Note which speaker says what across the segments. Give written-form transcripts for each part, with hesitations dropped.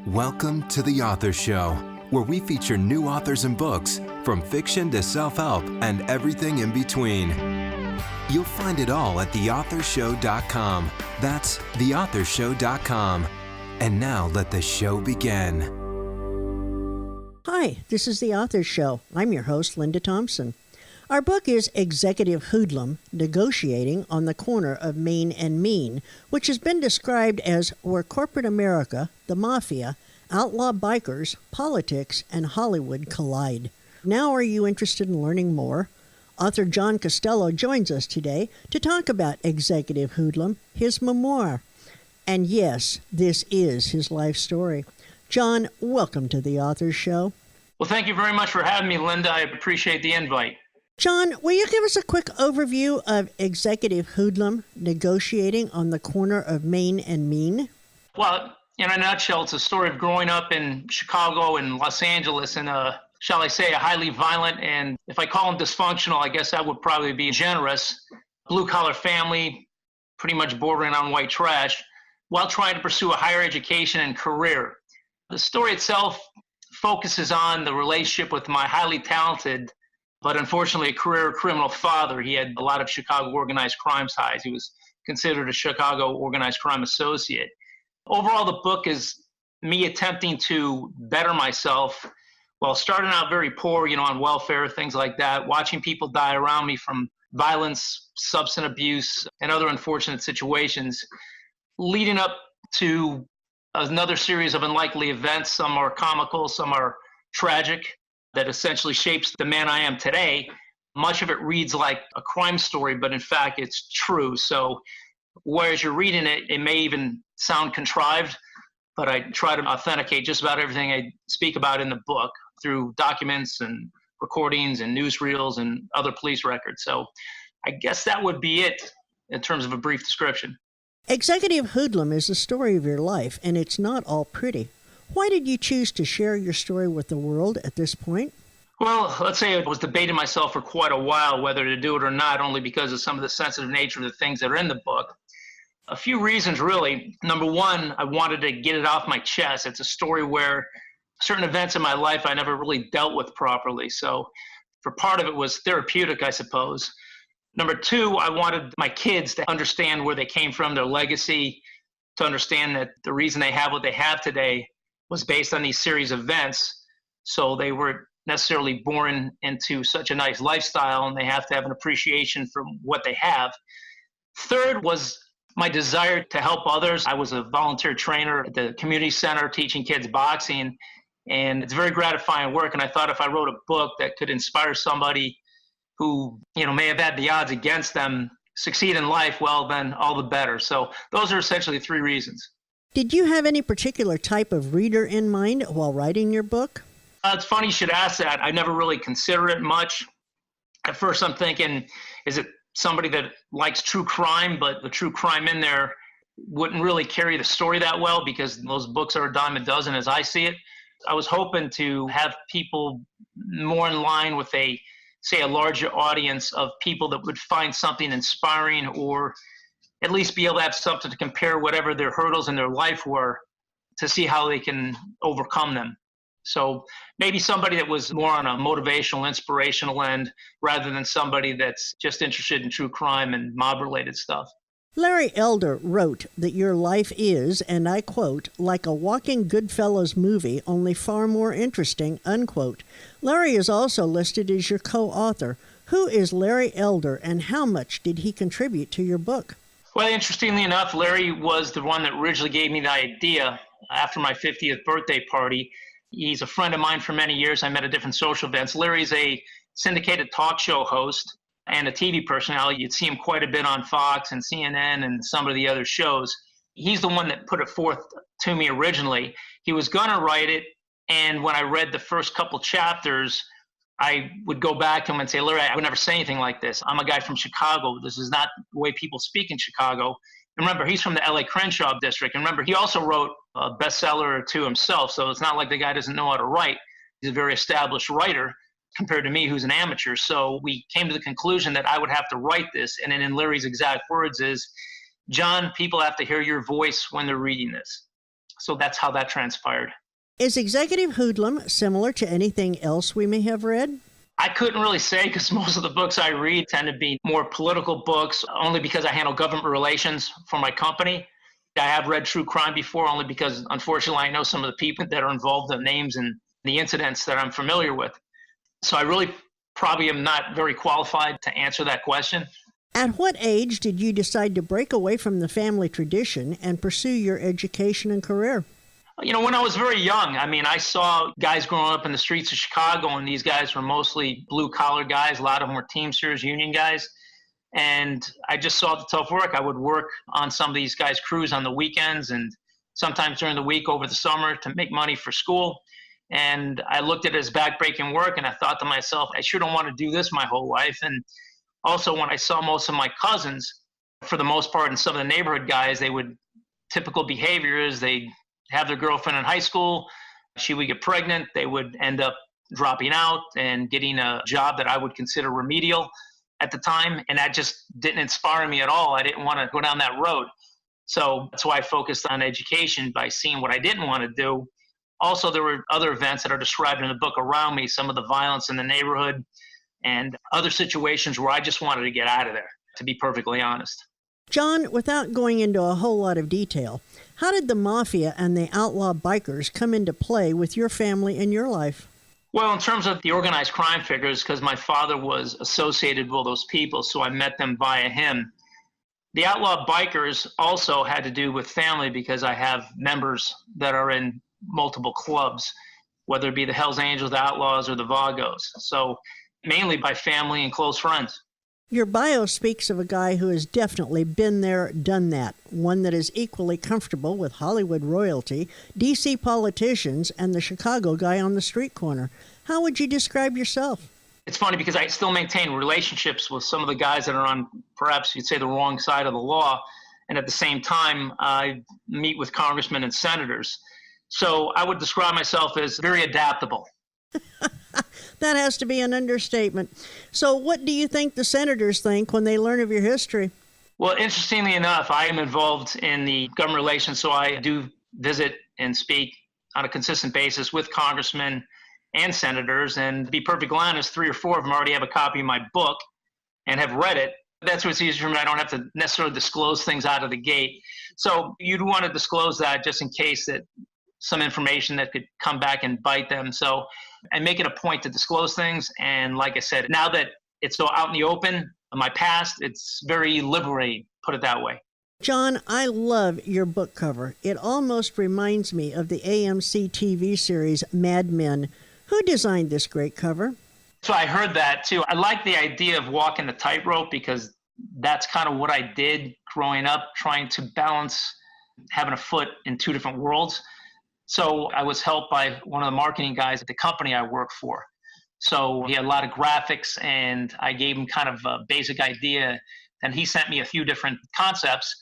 Speaker 1: Welcome to The Author Show, where we feature new authors and books, from fiction to self-help and everything in between. You'll find it all at theauthorshow.com. That's theauthorshow.com. And now let the show begin.
Speaker 2: Hi, this is The Author Show. I'm your host, Linda Thompson. Our book is Executive Hoodlum, Negotiating on the Corner of Main and Mean, which has been described as where corporate America, the Mafia, outlaw bikers, politics, and Hollywood collide. Now are you interested in learning more? Author John Costello joins us today to talk about Executive Hoodlum, his memoir. And yes, this is his life story. John, welcome to The Author Show.
Speaker 3: Well, thank you very much for having me, Linda. I appreciate the invite.
Speaker 2: John, will you give us a quick overview of Executive Hoodlum, Negotiating on the Corner of Main and Mean?
Speaker 3: Well, in a nutshell, it's a story of growing up in Chicago and Los Angeles in shall I say, a highly violent, and if I call them dysfunctional, I guess that would probably be generous, blue-collar family, pretty much bordering on white trash, while trying to pursue a higher education and career. The story itself focuses on the relationship with my highly talented but unfortunately a career criminal father. He had a lot of Chicago organized crime ties. He was considered a Chicago organized crime associate. Overall, the book is me attempting to better myself while starting out very poor, on welfare, things like that, watching people die around me from violence, substance abuse, and other unfortunate situations, leading up to another series of unlikely events. Some are comical, some are tragic, that essentially shapes the man I am today. Much of it reads like a crime story, but in fact, it's true. So whereas you're reading it, it may even sound contrived, but I try to authenticate just about everything I speak about in the book through documents and recordings and newsreels and other police records. So I guess that would be it in terms of a brief description.
Speaker 2: Executive Hoodlum is the story of your life, and it's not all pretty. Why did you choose to share your story with the world at this point?
Speaker 3: Well, let's say I was debating myself for quite a while whether to do it or not, only because of some of the sensitive nature of the things that are in the book. A few reasons, really. Number one, I wanted to get it off my chest. It's a story where certain events in my life I never really dealt with properly. So for part of it was therapeutic, I suppose. Number two, I wanted my kids to understand where they came from, their legacy, to understand that the reason they have what they have today was based on these series of events. So they weren't necessarily born into such a nice lifestyle, and they have to have an appreciation for what they have. Third was my desire to help others. I was a volunteer trainer at the community center teaching kids boxing, and it's very gratifying work. And I thought if I wrote a book that could inspire somebody who may have had the odds against them succeed in life, well, then all the better. So those are essentially three reasons.
Speaker 2: Did you have any particular type of reader in mind while writing your book?
Speaker 3: It's funny you should ask that. I never really considered it much. At first I'm thinking, is it somebody that likes true crime, but the true crime in there wouldn't really carry the story that well because those books are a dime a dozen as I see it. I was hoping to have people more in line with a larger audience of people that would find something inspiring, or at least be able to have something to compare whatever their hurdles in their life were to see how they can overcome them. So maybe somebody that was more on a motivational, inspirational end rather than somebody that's just interested in true crime and mob-related stuff.
Speaker 2: Larry Elder wrote that your life is, and I quote, like a walking Goodfellas movie, only far more interesting, unquote. Larry is also listed as your co-author. Who is Larry Elder, and how much did he contribute to your book?
Speaker 3: Well, interestingly enough, Larry was the one that originally gave me the idea after my 50th birthday party. He's a friend of mine for many years. I met at different social events. Larry's a syndicated talk show host and a TV personality. You'd see him quite a bit on Fox and CNN and some of the other shows. He's the one that put it forth to me originally. He was going to write it, and when I read the first couple chapters, I would go back to him and say, Larry, I would never say anything like this. I'm a guy from Chicago. This is not the way people speak in Chicago. And remember, he's from the LA Crenshaw district. And remember, he also wrote a bestseller or two himself. So it's not like the guy doesn't know how to write. He's a very established writer compared to me, who's an amateur. So we came to the conclusion that I would have to write this. And then in Larry's exact words is, John, people have to hear your voice when they're reading this. So that's how that transpired.
Speaker 2: Is Executive Hoodlum similar to anything else we may have read?
Speaker 3: I couldn't really say because most of the books I read tend to be more political books, only because I handle government relations for my company. I have read true crime before, only because, unfortunately, I know some of the people that are involved, the names and the incidents that I'm familiar with. So I really probably am not very qualified to answer that question.
Speaker 2: At what age did you decide to break away from the family tradition and pursue your education and career?
Speaker 3: When I was very young, I saw guys growing up in the streets of Chicago, and these guys were mostly blue-collar guys. A lot of them were Teamsters, union guys. And I just saw the tough work. I would work on some of these guys' crews on the weekends and sometimes during the week over the summer to make money for school. And I looked at it as backbreaking work, and I thought to myself, I sure don't want to do this my whole life. And also, when I saw most of my cousins, for the most part, and some of the neighborhood guys, typical behavior is they have their girlfriend in high school, she would get pregnant, they would end up dropping out and getting a job that I would consider remedial at the time, and that just didn't inspire me at all. I didn't want to go down that road. So that's why I focused on education by seeing what I didn't want to do. Also, there were other events that are described in the book around me, some of the violence in the neighborhood and other situations where I just wanted to get out of there, to be perfectly honest.
Speaker 2: John, without going into a whole lot of detail, how did the Mafia and the outlaw bikers come into play with your family and your life?
Speaker 3: Well, in terms of the organized crime figures, because my father was associated with those people, so I met them via him. The outlaw bikers also had to do with family because I have members that are in multiple clubs, whether it be the Hells Angels, the Outlaws, or the Vagos. So mainly by family and close friends.
Speaker 2: Your bio speaks of a guy who has definitely been there, done that, one that is equally comfortable with Hollywood royalty, D.C. politicians, and the Chicago guy on the street corner. How would you describe yourself?
Speaker 3: It's funny because I still maintain relationships with some of the guys that are on, perhaps you'd say, the wrong side of the law. And at the same time, I meet with congressmen and senators. So I would describe myself as very adaptable.
Speaker 2: That has to be an understatement. So what do you think the senators think when they learn of your history?
Speaker 3: Well, interestingly enough, I am involved in the government relations, so I do visit and speak on a consistent basis with congressmen and senators. And to be perfectly honest, 3 or 4 of them already have a copy of my book and have read it. That's what's easier for me. I don't have to necessarily disclose things out of the gate. So you'd want to disclose that just in case that some information that could come back and bite them. So I make it a point to disclose things. And like I said, now that it's so out in the open of my past, it's very liberating, put it that way.
Speaker 2: John, I love your book cover. It almost reminds me of the AMC TV series Mad Men. Who designed this great cover?
Speaker 3: So I heard that too. I like the idea of walking the tightrope because that's kind of what I did growing up, trying to balance having a foot in 2 different worlds. So I was helped by one of the marketing guys at the company I work for. So he had a lot of graphics, and I gave him kind of a basic idea. And he sent me a few different concepts,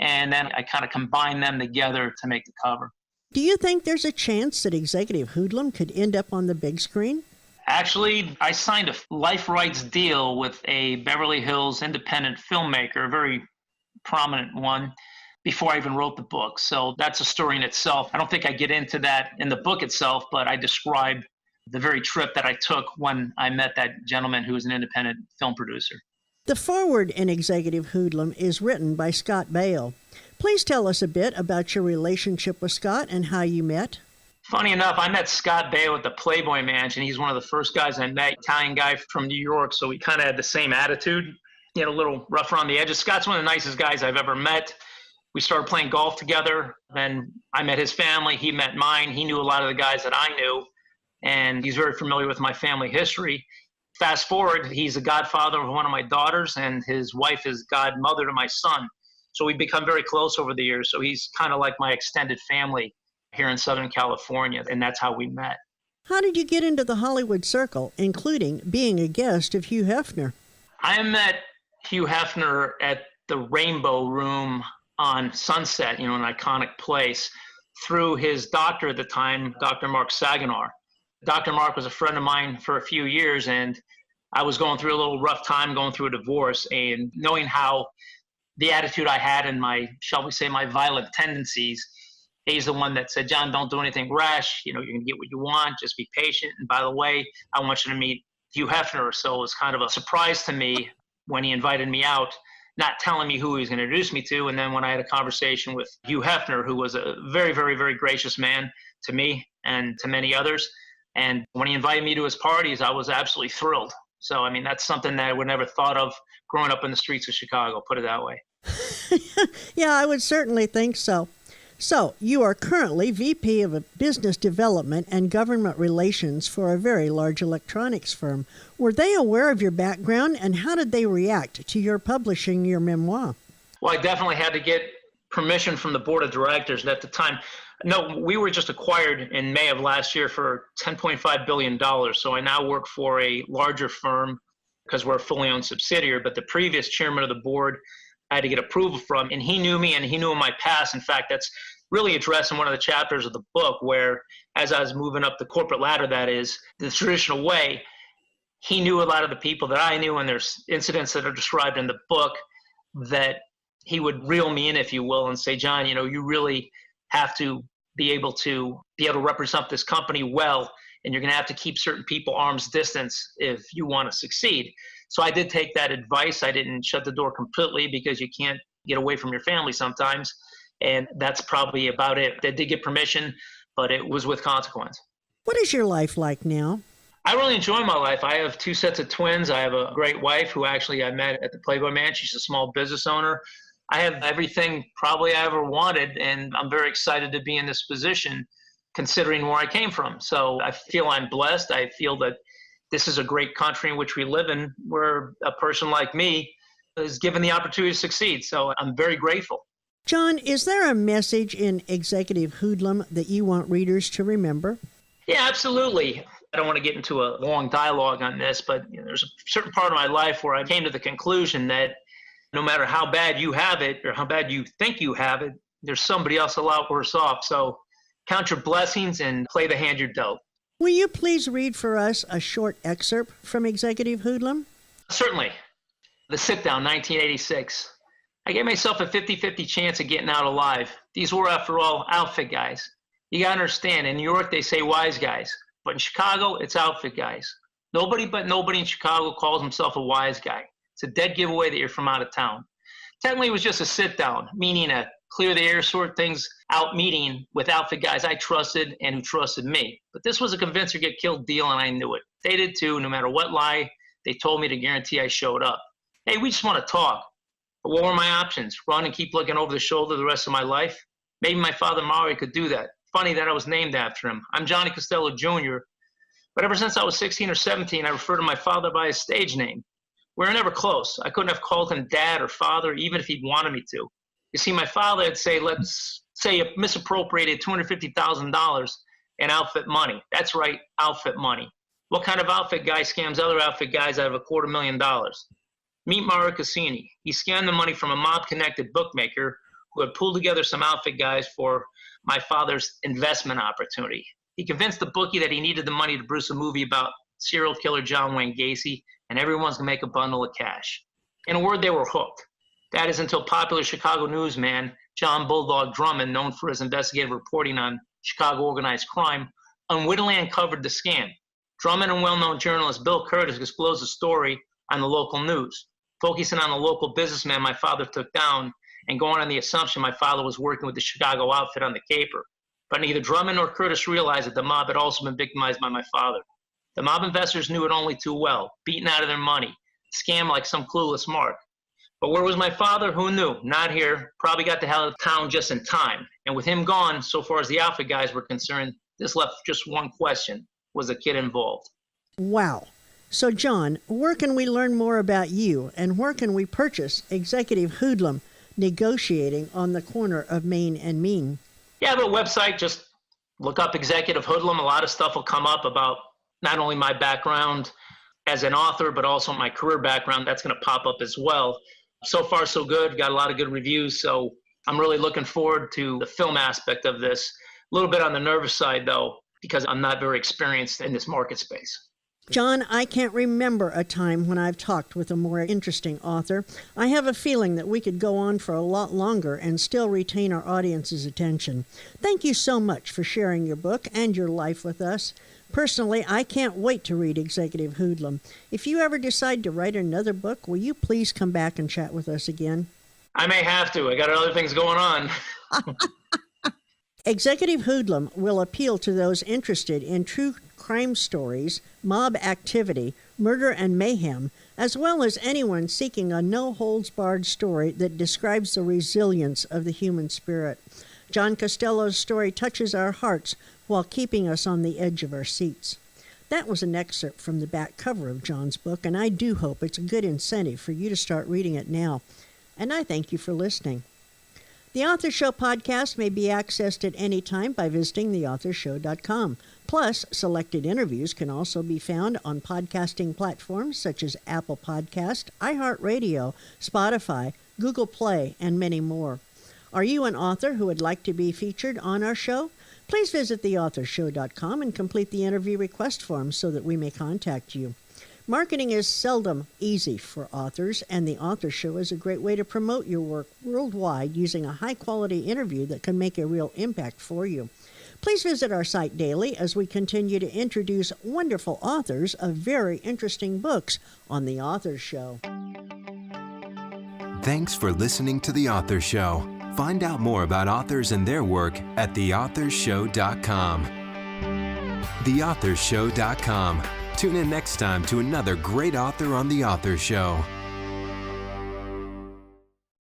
Speaker 3: and then I kind of combined them together to make the cover.
Speaker 2: Do you think there's a chance that Executive Hoodlum could end up on the big screen?
Speaker 3: Actually, I signed a life rights deal with a Beverly Hills independent filmmaker, a very prominent one, before I even wrote the book. So that's a story in itself. I don't think I get into that in the book itself, but I describe the very trip that I took when I met that gentleman who was an independent film producer.
Speaker 2: The foreword in Executive Hoodlum is written by Scott Baio. Please tell us a bit about your relationship with Scott and how you met.
Speaker 3: Funny enough, I met Scott Baio at the Playboy Mansion. He's one of the first guys I met, Italian guy from New York, so we kind of had the same attitude. He had a little rough around the edges. Scott's one of the nicest guys I've ever met. We started playing golf together. Then I met his family. He met mine. He knew a lot of the guys that I knew, and he's very familiar with my family history. Fast forward, he's a godfather of one of my daughters, and his wife is godmother to my son. So we've become very close over the years. So he's kind of like my extended family here in Southern California, and that's how we met.
Speaker 2: How did you get into the Hollywood circle, including being a guest of Hugh Hefner?
Speaker 3: I met Hugh Hefner at the Rainbow Room on Sunset, an iconic place, through his doctor at the time, Dr. Mark Saginaw. Dr. Mark was a friend of mine for a few years, and I was going through a little rough time, going through a divorce, and knowing how the attitude I had and my, shall we say, my violent tendencies, He's the one that said, John, don't do anything rash. You know, you're going to get what you want. Just be patient. And by the way, I want you to meet Hugh Hefner. So it was kind of a surprise to me when he invited me out, not telling me who he was going to introduce me to. And then when I had a conversation with Hugh Hefner, who was a very, very, very gracious man to me and to many others. And when he invited me to his parties, I was absolutely thrilled. So, I mean, that's something that I would never thought of growing up in the streets of Chicago, put it that way.
Speaker 2: Yeah, I would certainly think so. So, you are currently VP of Business Development and Government Relations for a very large electronics firm. Were they aware of your background, and how did they react to your publishing your memoir?
Speaker 3: Well, I definitely had to get permission from the board of directors. And at the time, no, we were just acquired in May of last year for $10.5 billion. So I now work for a larger firm because we're a fully owned subsidiary. But the previous chairman of the board I had to get approval from, and he knew me and he knew my past. In fact, that's really addressed in one of the chapters of the book where, as I was moving up the corporate ladder, that is, the traditional way, he knew a lot of the people that I knew, and there's incidents that are described in the book that he would reel me in, if you will, and say, John, you know, you really have to be able to represent this company well, and you're going to have to keep certain people arm's distance if you want to succeed. So I did take that advice. I didn't shut the door completely because you can't get away from your family sometimes. And that's probably about it. They did get permission, but it was with consequence.
Speaker 2: What is your life like now?
Speaker 3: I really enjoy my life. I have 2 sets of twins. I have a great wife who actually I met at the Playboy Man. She's a small business owner. I have everything probably I ever wanted, and I'm very excited to be in this position considering where I came from. So I feel I'm blessed. I feel that this is a great country in which we live in, where a person like me is given the opportunity to succeed. So I'm very grateful.
Speaker 2: John, is there a message in Executive Hoodlum that you want readers to remember?
Speaker 3: Yeah, absolutely. I don't want to get into a long dialogue on this, but there's a certain part of my life where I came to the conclusion that no matter how bad you have it or how bad you think you have it, there's somebody else a lot worse off. So count your blessings and play the hand you're dealt.
Speaker 2: Will you please read for us a short excerpt from Executive Hoodlum?
Speaker 3: Certainly. The Sit Down, 1986. I gave myself a 50-50 chance of getting out alive. These were, after all, outfit guys. You got to understand, in New York, they say wise guys. But in Chicago, it's outfit guys. Nobody in Chicago calls himself a wise guy. It's a dead giveaway that you're from out of town. Technically, it was just a sit-down, meaning a clear the air, sort things out meeting with outfit guys I trusted and who trusted me. But this was a convince or get killed deal, and I knew it. They did too, no matter what lie they told me to guarantee I showed up. Hey, we just want to talk. But what were my options? Run and keep looking over the shoulder the rest of my life? Maybe my father Mario could do that. Funny that I was named after him. I'm Johnny Costello Jr., but ever since I was 16 or 17, I refer to my father by his stage name. We were never close. I couldn't have called him dad or father, even if he'd wanted me to. You see, my father would say, let's say you misappropriated $250,000 in outfit money. That's right, outfit money. What kind of outfit guy scams other outfit guys out of $250,000? Meet Mario Cassini. He scammed the money from a mob-connected bookmaker who had pulled together some outfit guys for my father's investment opportunity. He convinced the bookie that he needed the money to produce a movie about serial killer John Wayne Gacy, and everyone's going to make a bundle of cash. In a word, they were hooked. That is until popular Chicago newsman John Bulldog Drummond, known for his investigative reporting on Chicago organized crime, unwittingly uncovered the scam. Drummond and well-known journalist Bill Curtis disclosed the story on the local news, focusing on the local businessman my father took down and going on the assumption my father was working with the Chicago outfit on the caper. But neither Drummond nor Curtis realized that the mob had also been victimized by my father. The mob investors knew it only too well, beaten out of their money, scammed like some clueless mark. But where was my father? Who knew? Not here. Probably got the hell out of town just in time. And with him gone, so far as the outfit guys were concerned, this left just one question. Was the kid involved?
Speaker 2: Wow. So, John, where can we learn more about you, and where can we purchase Executive Hoodlum, Negotiating on the Corner of Main and Mean?
Speaker 3: Yeah, I have a website. Just look up Executive Hoodlum. A lot of stuff will come up about not only my background as an author, but also my career background. That's going to pop up as well. So far, so good. Got a lot of good reviews. So I'm really looking forward to the film aspect of this. A little bit on the nervous side, though, because I'm not very experienced in this market space.
Speaker 2: John, I can't remember a time when I've talked with a more interesting author. I have a feeling that we could go on for a lot longer and still retain our audience's attention. Thank you so much for sharing your book and your life with us. Personally, I can't wait to read Executive Hoodlum. If you ever decide to write another book, will you please come back and chat with us again?
Speaker 3: I may have to. I got other things going on.
Speaker 2: Executive Hoodlum will appeal to those interested in true crime stories, mob activity, murder and mayhem, as well as anyone seeking a no-holds-barred story that describes the resilience of the human spirit. John Costello's story touches our hearts while keeping us on the edge of our seats. That was an excerpt from the back cover of John's book, and I do hope it's a good incentive for you to start reading it now. And I thank you for listening. The Author Show podcast may be accessed at any time by visiting theauthorshow.com. Plus, selected interviews can also be found on podcasting platforms such as Apple Podcast, iHeartRadio, Spotify, Google Play, and many more. Are you an author who would like to be featured on our show? Please visit theauthorshow.com and complete the interview request form so that we may contact you. Marketing is seldom easy for authors, and the Author Show is a great way to promote your work worldwide using a high-quality interview that can make a real impact for you. Please visit our site daily as we continue to introduce wonderful authors of very interesting books on The Author Show.
Speaker 1: Thanks for listening to The Author Show. Find out more about authors and their work at theauthorshow.com. Theauthorshow.com. Tune in next time to another great author on The Author Show.